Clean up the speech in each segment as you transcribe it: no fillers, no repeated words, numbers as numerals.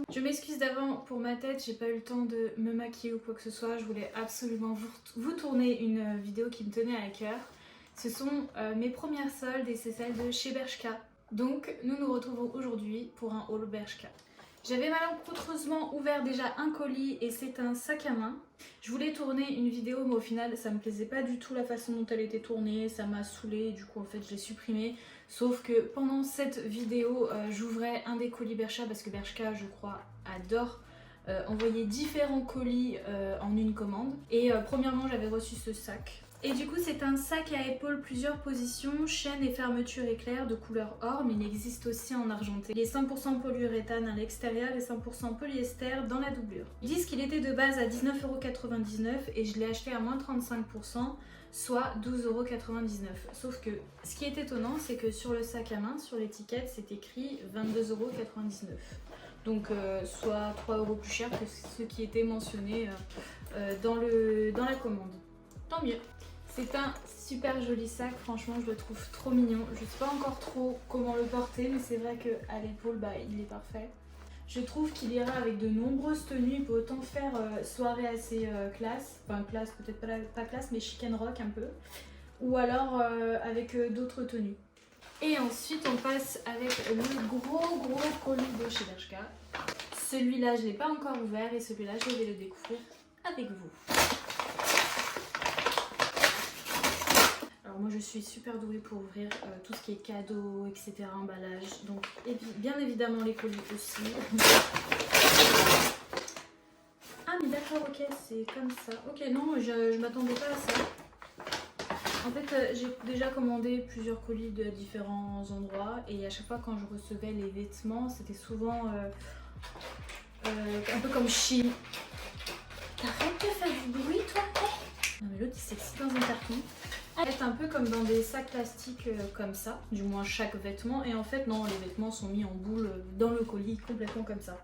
Je m'excuse d'avant pour ma tête, j'ai pas eu le temps de me maquiller ou quoi que ce soit. Je voulais absolument vous tourner une vidéo qui me tenait à cœur. Ce sont mes premières soldes et c'est celles de chez Bershka. Donc nous nous retrouvons aujourd'hui pour un haul Bershka. J'avais malencontreusement ouvert déjà un colis et c'est un sac à main. Je voulais tourner une vidéo mais au final ça me plaisait pas du tout la façon dont elle était tournée, ça m'a saoulée, du coup en fait je l'ai supprimée. Sauf que pendant cette vidéo j'ouvrais un des colis Bershka parce que Bershka je crois adore envoyer différents colis en une commande. Et premièrement j'avais reçu ce sac. Et du coup c'est un sac à épaules plusieurs positions, chaîne et fermeture éclair de couleur or, mais il existe aussi en argenté. Il est 100% polyuréthane à l'extérieur et 100% polyester dans la doublure. Ils disent qu'il était de base à 19,99€ et je l'ai acheté à moins 35%, soit 12,99€. Sauf que ce qui est étonnant c'est que sur le sac à main, sur l'étiquette, c'est écrit 22,99€. Donc soit 3€ plus cher que ce qui était mentionné dans la commande. Tant mieux. C'est un super joli sac, franchement je le trouve trop mignon. Je sais pas encore trop comment le porter, mais c'est vrai qu'à l'épaule il est parfait. Je trouve qu'il ira avec de nombreuses tenues, il peut autant faire soirée assez classe, enfin classe peut-être pas classe mais chic and rock un peu, ou alors avec d'autres tenues. Et ensuite on passe avec le gros colis de chez Bershka. Celui-là je l'ai pas encore ouvert et celui-là je vais le découvrir avec vous. Alors moi je suis super douée pour ouvrir tout ce qui est cadeaux, etc., emballage. Donc bien évidemment les colis aussi. Ah mais d'accord, ok, c'est comme ça. Ok, non, je m'attendais pas à ça. En fait j'ai déjà commandé plusieurs colis de différents endroits et à chaque fois quand je recevais les vêtements, c'était souvent un peu comme Chine. T'arrêtes de faire du bruit toi? Non mais l'autre il s'excite dans un carton. Être un peu comme dans des sacs plastiques comme ça, du moins chaque vêtement, et en fait non, les vêtements sont mis en boule dans le colis complètement comme ça.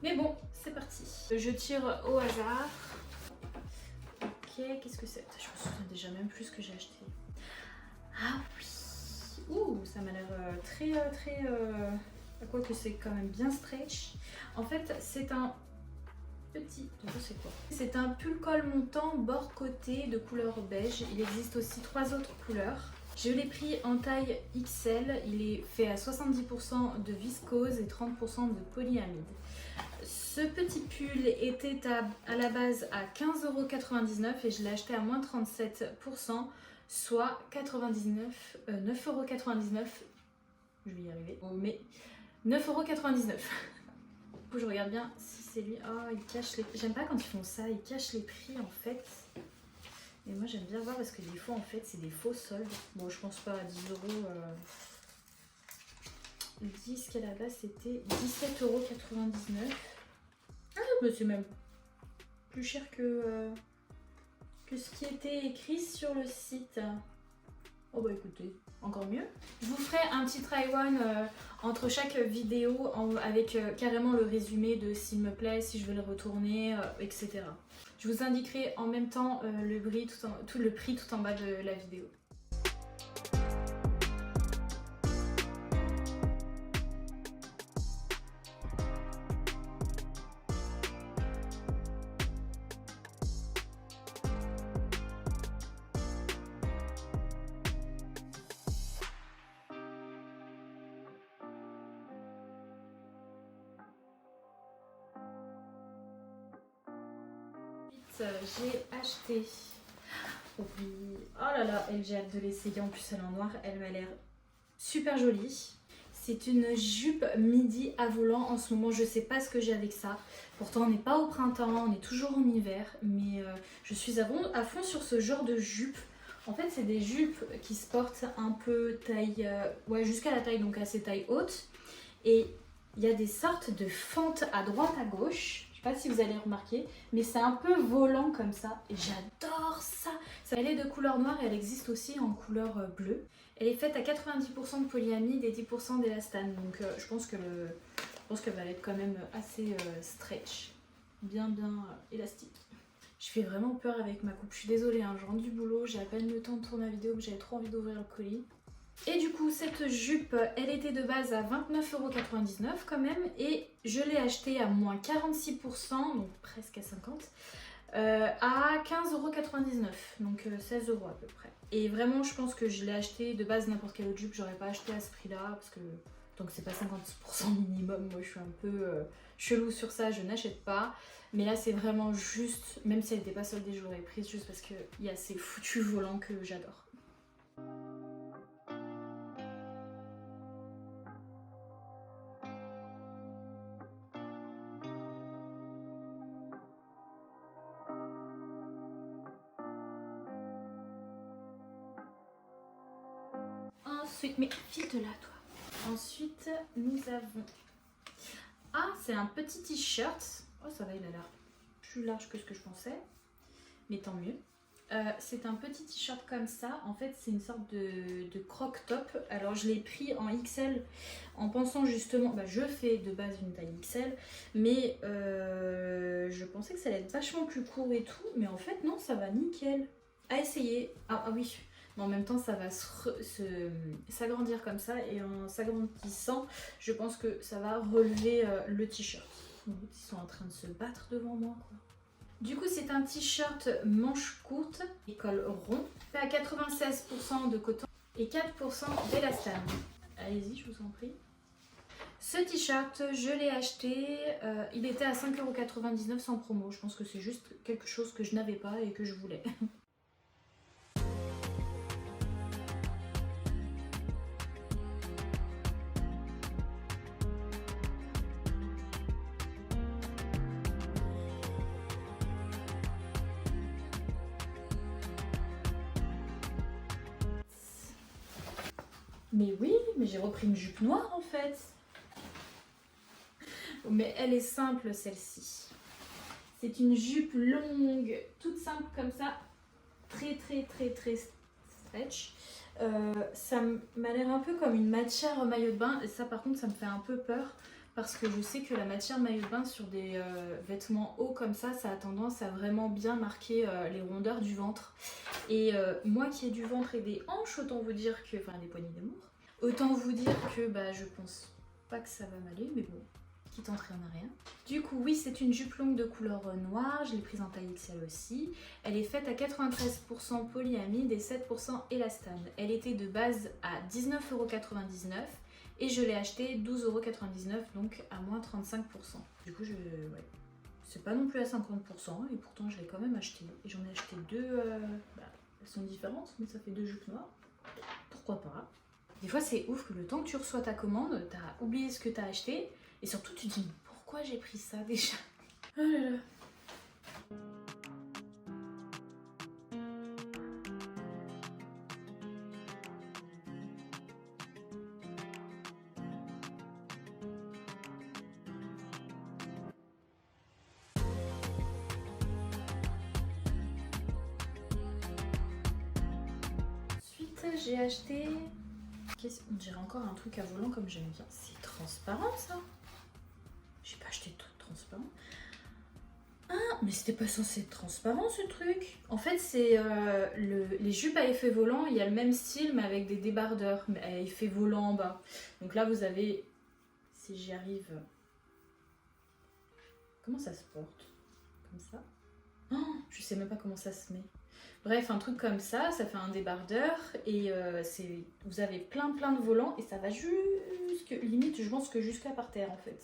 Mais bon, c'est parti. Je tire au hasard. Ok, qu'est-ce que c'est? Je me souviens déjà même plus ce que j'ai acheté. Ah oui. Ouh, ça m'a l'air très quoique c'est quand même bien stretch. En fait, c'est un petit, je sais quoi. C'est un pull col montant bord côté de couleur beige. Il existe aussi 3 autres couleurs. Je l'ai pris en taille XL. Il est fait à 70% de viscose et 30% de polyamide. Ce petit pull était à la base à 15,99€ et je l'ai acheté à moins 37%, soit 9,99€. Je vais y arriver. Oh, mais 9,99€. Je regarde bien si c'est lui. Oh, il cache les... J'aime pas quand ils font ça, ils cachent les prix en fait. Mais moi j'aime bien voir parce que des fois en fait c'est des faux soldes. Bon, je pense pas à 10€. Ils disent qu'à la base c'était 17,99€. Ah, mais c'est même plus cher que ce qui était écrit sur le site. Oh bah écoutez, encore mieux. Je vous ferai un petit try one entre chaque vidéo avec carrément le résumé de s'il me plaît, si je vais le retourner, etc. Je vous indiquerai en même temps le prix tout en bas de la vidéo. J'ai acheté, oh oui, oh là là, j'ai hâte de l'essayer, en plus elle est en noir, elle m'a l'air super jolie. C'est une jupe midi à volant. En ce moment je sais pas ce que j'ai avec ça, pourtant on n'est pas au printemps, on est toujours en hiver, mais je suis à fond sur ce genre de jupe. En fait c'est des jupes qui se portent un peu taille, ouais, jusqu'à la taille, donc assez taille haute, et il y a des sortes de fentes à droite à gauche. Je sais pas si vous allez remarquer, mais c'est un peu volant comme ça et j'adore ça. Elle est de couleur noire et elle existe aussi en couleur bleue. Elle est faite à 90% de polyamide et 10% d'élastane, donc je pense qu'elle va être quand même assez stretch, bien élastique. Je fais vraiment peur avec ma coupe, je suis désolée, hein, je rentre du boulot, j'ai à peine le temps de tourner la vidéo, mais j'avais trop envie d'ouvrir le colis. Et du coup, cette jupe, elle était de base à 29,99€ quand même. Et je l'ai achetée à moins 46%, donc presque à 50, à 15,99€. Donc 16€ à peu près. Et vraiment, je pense que je l'ai acheté de base n'importe quelle autre jupe. J'aurais pas acheté à ce prix-là parce que tant que c'est pas 50% minimum, moi je suis un peu chelou sur ça, je n'achète pas. Mais là, c'est vraiment juste, même si elle n'était pas soldée, je l'aurais prise juste parce qu'il y a ces foutus volants que j'adore. Ensuite, mais vite là, toi. Ensuite, nous avons... Ah, c'est un petit t-shirt. Oh, ça va, il a l'air plus large que ce que je pensais. Mais tant mieux. C'est un petit t-shirt comme ça. En fait, c'est une sorte de croc-top. Alors, je l'ai pris en XL en pensant justement... Bah, je fais de base une taille XL. Mais je pensais que ça allait être vachement plus court et tout. Mais en fait, non, ça va nickel. À essayer. Ah oui. Mais en même temps, ça va s'agrandir comme ça. Et en s'agrandissant, je pense que ça va relever le t-shirt. Ils sont en train de se battre devant moi, quoi. Du coup, c'est un t-shirt manche courte et col rond, fait à 96% de coton et 4% d'élastane. Allez-y, je vous en prie. Ce t-shirt, je l'ai acheté, il était à 5,99€ sans promo. Je pense que c'est juste quelque chose que je n'avais pas et que je voulais. Mais oui, mais j'ai repris une jupe noire en fait. Mais elle est simple celle-ci. C'est une jupe longue, toute simple comme ça, très stretch. Ça m'a l'air un peu comme une matière maillot de bain et ça par contre ça me fait un peu peur parce que je sais que la matière maillot de bain sur des vêtements hauts comme ça a tendance à vraiment bien marquer les rondeurs du ventre. Et moi qui ai du ventre et des hanches, autant vous dire que... Enfin des poignées d'amour. Autant vous dire que bah, je pense pas que ça va m'aller, mais bon, qui tente rien à rien. Du coup, oui, c'est une jupe longue de couleur noire, je l'ai prise en taille XL aussi. Elle est faite à 93% polyamide et 7% élastane. Elle était de base à 19,99€ et je l'ai achetée 12,99€, donc à moins 35%. Du coup, ouais. C'est pas non plus à 50% et pourtant je l'ai quand même acheté. Et j'en ai acheté deux, elles sont différentes, mais ça fait deux jupes noires. Pourquoi pas? Des fois, c'est ouf que le temps que tu reçois ta commande, t'as oublié ce que t'as acheté et surtout tu te dis pourquoi j'ai pris ça déjà? Oh là là. Ensuite, j'ai acheté... On dirait encore un truc à volant comme j'aime bien. C'est transparent ça? J'ai pas acheté de truc transparent. Ah, mais c'était pas censé être transparent ce truc. En fait, c'est les jupes à effet volant. Il y a le même style, mais avec des débardeurs mais à effet volant en bas. Donc là, vous avez, si j'y arrive, comment ça se porte? Comme ça? Oh, je sais même pas comment ça se met. Bref, un truc comme ça fait un débardeur et vous avez plein de volants et ça va jusque, limite, je pense que jusqu'à par terre en fait.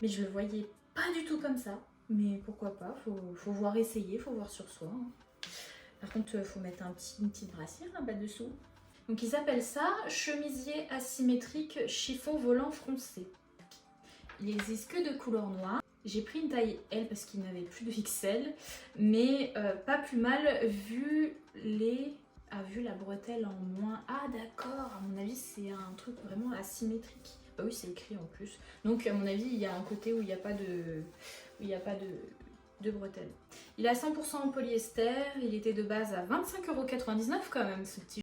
Mais je le voyais pas du tout comme ça. Mais pourquoi pas, faut voir essayer, faut voir sur soi. Hein. Par contre, faut mettre une petite brassière là-bas dessous. Donc ils appellent ça chemisier asymétrique chiffon volant froncé. Il n'existe que de couleur noire. J'ai pris une taille L parce qu'il n'avait plus de XL, mais pas plus mal vu la bretelle en moins. Ah d'accord, à mon avis c'est un truc vraiment asymétrique. Bah oui, c'est écrit en plus. Donc à mon avis, il y a un côté où il n'y a pas de bretelle. Il a 100% en polyester, il était de base à 25,99€ quand même ce petit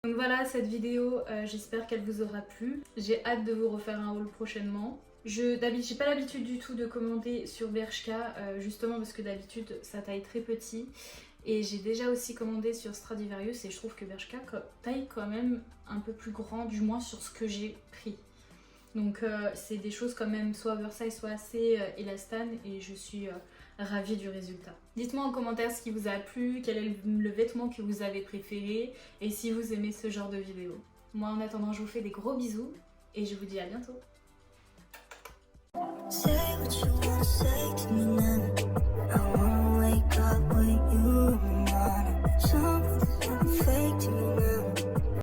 Donc voilà cette vidéo, j'espère qu'elle vous aura plu. J'ai hâte de vous refaire un haul prochainement. J'ai pas l'habitude du tout de commander sur Bershka, justement parce que d'habitude ça taille très petit. Et j'ai déjà aussi commandé sur Stradivarius et je trouve que Bershka taille quand même un peu plus grand, du moins sur ce que j'ai pris. Donc c'est des choses quand même soit oversize soit assez élastane et je suis ravie du résultat. Dites-moi en commentaire ce qui vous a plu, quel est le vêtement que vous avez préféré et si vous aimez ce genre de vidéo. Moi en attendant je vous fais des gros bisous et je vous dis à bientôt. Say what you wanna say to me now. I wanna wake up with you. Something fake to me now.